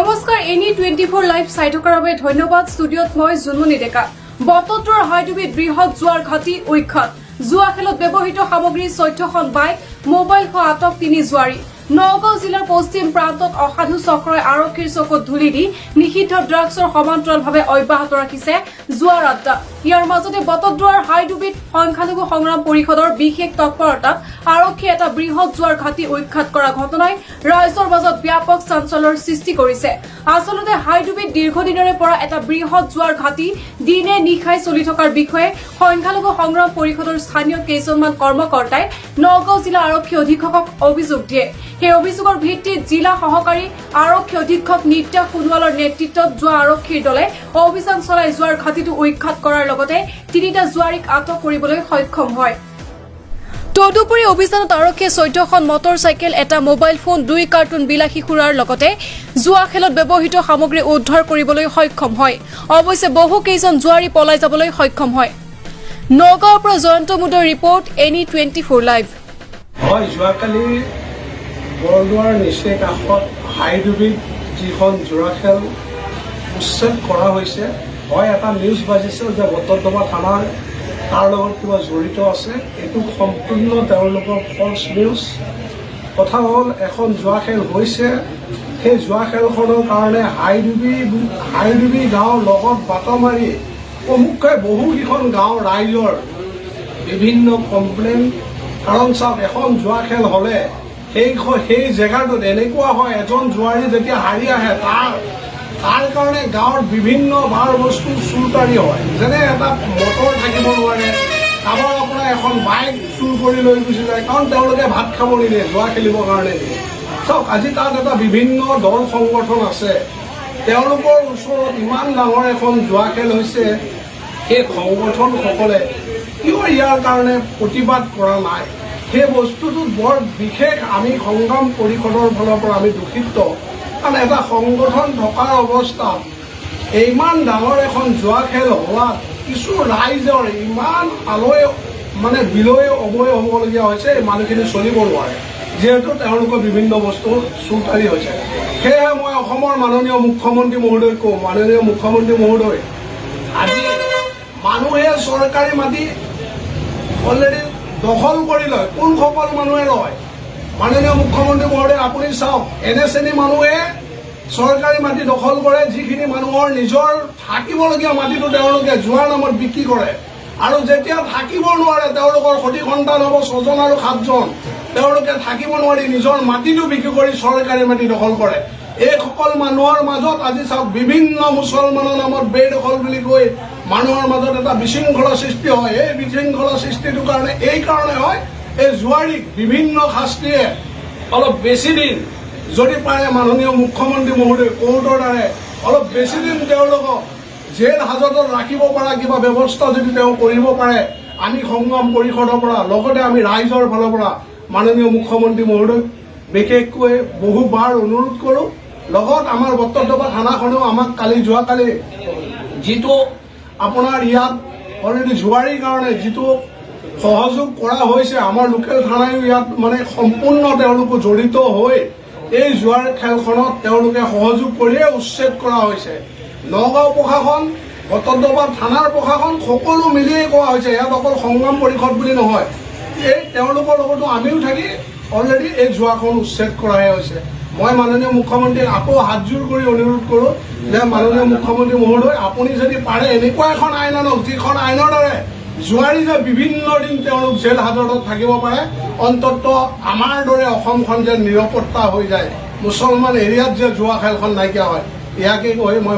নমস্কাৰ any 24 live চাই থকাৰ বাবে ধন্যবাদ। ষ্টুডিঅ'ত মই জুনমণি ডেকা। বটদ্ৰৱাৰ হাইডুবিত বৃহৎ জুৱাৰ ঘাটি উইখ্যাত। জুৱা খেলত ব্যৱহৃত সামগ্ৰী 14খন বাইক, মোবাইল সহ আটক 3 জুৱাৰী। নগাঁও জিলাৰ পশ্চিম প্ৰান্তত অসাধু চক্ৰই আৰক্ষীৰ চকুত ধূলি দি নিষিদ্ধ ড্ৰাগছৰ সমান্তৰালভাৱে অব্যাহত ৰাখিছে জুৱাৰ আড্ডা। ইয়াৰ মাজতে বটদ্ৰৱাৰ হাইডুবিত সংখ্যালঘু সংগ্ৰাম পৰিষদৰ বিশেষ তৎপৰতাত আৰক্ষীয়ে এটা বৃহৎ জুৱাৰ ঘাটি উইখ্যাত কৰা ঘটনাই ৰাইজৰ মাজত ব্যাপক চাঞ্চল্যৰ সৃষ্টি কৰিছে। আচলতে হাইডুবিত দীৰ্ঘদিনৰে পৰা এটা বৃহৎ জুৱাৰ ঘাটি দিনে নিশাই চলি থকাৰ বিষয়ে সংখ্যালঘু সংগ্ৰাম পৰিষদৰ স্থানীয় কেইজনমান কৰ্মকৰ্তাই নগাঁও জিলা আৰক্ষী অধীক্ষকক অভিযোগ দিয়ে। সেই অভিযোগৰ ভিত্তিত জিলা সহকাৰী আৰক্ষী অধীক্ষক নিত্যা সোণোৱালৰ নেতৃত্বত যোৱা আৰক্ষীৰ দলে অভিযান চলাই জুৱাৰ ঘাটিটো উইখ্যাত কৰাৰ লগতে 3টা জুৱাৰীক আটক কৰিবলৈ সক্ষম হয়। তদুপৰি অভিযানত আৰক্ষীয়ে 14খন মটৰ চাইকেল, এটা মোবাইল ফোন, 2 কাৰ্টুন বিলাসী সুৰাৰ লগতে জুৱা খেলত ব্যৱহৃত সামগ্ৰী উদ্ধাৰ কৰিবলৈ সক্ষম হয়। অৱশ্যে বহু কেইজন জুৱাৰী পলাই যাবলৈ সক্ষম হয়। নগাঁৱৰ পৰা জয়ন্ত মুদৰ ৰিপৰ্ট, এনি 24 লাইভ। হয়, যোৱাকালি বৰদোৱাৰ নিচেই কাষত হাইডুবিত যিখন জোৰা খেল উচ্ছেদ কৰা হৈছে, হয় এটা নিউজ বাজিছে যে বটদ্ৰৱা থানাৰ তাৰ লগত কিবা জড়িত আছে। এইটো সম্পূৰ্ণ তেওঁলোকৰ ফলছ নিউজ। কথা হ'ল এখন জুৱা খেল হৈছে, সেই জুৱা খেলখনৰ কাৰণে হাইডুবি গাঁৱৰ লগত বাটমাৰি প্ৰমুখকৈ বহুকেইখন গাঁৱৰ ৰাইজৰ বিভিন্ন কমপ্লেইন। কাৰণ চাওক, এখন জুৱা খেল হ'লে সেই জেগাটোত এনেকুৱা হয়, এজন জুৱাৰী যেতিয়া হাৰি আহে তাৰ কাৰণে গাঁৱৰ বিভিন্ন বাৰ বস্তু চুৰকাৰী হয়। যেনে এটা মটৰ থাকিব নোৱাৰে, কাৰোবাৰ আপোনাৰ এখন বাইক চুৰ কৰি লৈ গুচি যায়, কাৰণ তেওঁলোকে ভাত খাব নিদিয়ে, জুৱা খেলিবৰ কাৰণে দিয়ে। চাওক, আজি তাত এটা বিভিন্ন দল সংগঠন আছে, তেওঁলোকৰ ওচৰত ইমান ডাঙৰ এখন জুৱা খেল হৈছে, সেই সংগঠনসকলে কিয় ইয়াৰ কাৰণে প্ৰতিবাদ কৰা নাই? সেই বস্তুটোত বৰ বিশেষ আমি সংগ্ৰাম পৰিষদৰ ফালৰ পৰা আমি দুখিত। কাৰণ এটা সংগঠন থকাৰ অৱস্থাত ইমান ডাঙৰ এখন জুৱা খেল হোৱাত কিছু ৰাইজৰ ইমান বিলয় অবয় হ'বলগীয়া হৈছে, এই মানুহখিনি চলিব নোৱাৰে, যিহেতু তেওঁলোকৰ বিভিন্ন বস্তু চুৰকাৰী হৈছে। সেয়েহে মই অসমৰ মাননীয় মুখ্যমন্ত্ৰী মহোদয়ক কওঁ, মাননীয় মুখ্যমন্ত্ৰী মহোদয়, আজি মানুহে চৰকাৰী মাটি অলৰেডি দখল কৰি লয়। কোনসকল মানুহে লয়? মাননীয় মুখ্যমন্ত্ৰী মহোদয়, আপুনি চাওক, এনে শ্ৰেণী মানুহে চৰকাৰী মাটি দখল কৰে, যিখিনি মানুহৰ নিজৰ থাকিবলগীয়া মাটিটো তেওঁলোকে জুৱাৰ নামত বিক্ৰী কৰে। আৰু যেতিয়া থাকিব নোৱাৰে, তেওঁলোকৰ সতি সন্তান হ'ব 6জন আৰু 7জন, তেওঁলোকে থাকিব নোৱাৰি নিজৰ মাটিটো বিক্ৰী কৰি চৰকাৰী মাটি দখল কৰে। এইসকল মানুহৰ মাজত আজি চাওক, বিভিন্ন মুছলমানৰ নামত বেদখল বুলি কৈ মানুহৰ মাজত এটা বিশৃংখলা সৃষ্টি হয়। এই বিশৃংখলা সৃষ্টিটোৰ কাৰণে এইকাৰণে হয়, এই জুৱাৰীক বিভিন্ন শাস্তিয়ে অলপ বেছি দিন যদি পাৰে মাননীয় মুখ্যমন্ত্ৰী মহোদয় কোৰ্টৰ দ্বাৰা অলপ বেছি দিন তেওঁলোকক জেল হাজতত ৰাখিব পৰা কিবা ব্যৱস্থা যদি তেওঁ কৰিব পাৰে, আমি সংগ্ৰাম পৰিষদৰ পৰা লগতে আমি ৰাইজৰ ফালৰ পৰা মাননীয় মুখ্যমন্ত্ৰী মহোদয়ক বিশেষকৈ বহুবাৰ অনুৰোধ কৰোঁ। লগত আমাৰ বটদ্ৰৱা থানাখনেও আমাক যোৱাকালি যিটো আপোনাৰ ইয়াত অলৰেডি জুৱাৰীৰ কাৰণে যিটো সহযোগ কৰা হৈছে, আমাৰ লোকেল থানায়ো ইয়াত সম্পূৰ্ণ তেওঁলোকো জড়িত হৈ এই জুৱাৰ খেলখনত তেওঁলোকে সহযোগ কৰিয়ে উচ্ছেদ কৰা হৈছে। নগাঁও প্ৰশাসন, বটদ্ৰৱা থানাৰ প্ৰশাসন সকলো মিলিয়ে কোৱা হৈছে, ইয়াত অকল সংগ্ৰাম পৰিষদ বুলি নহয়, এই তেওঁলোকৰ লগতো আমিও থাকি অলৰেডি এই জুৱাখন উচ্ছেদ কৰাহে হৈছে। মই মাননীয় মুখ্যমন্ত্ৰীক আকৌ হাতযোৰ কৰি অনুৰোধ কৰোঁ যে মাননীয় মুখ্যমন্ত্ৰী মহোদয়, আপুনি যদি পাৰে এনেকুৱা এখন আইন আনক, যিখন আইনৰ দ্বাৰা জুৱাৰী যে বিভিন্ন দিন তেওঁলোক জেল হাজতত থাকিব পাৰে, অন্ততঃ আমাৰ দৰে অসমখন যে নিৰাপত্তা হৈ যায়, মুছলমান এৰিয়াত যে জুৱা খেলখন নাইকিয়া হয়, ইয়াকে কৈ মই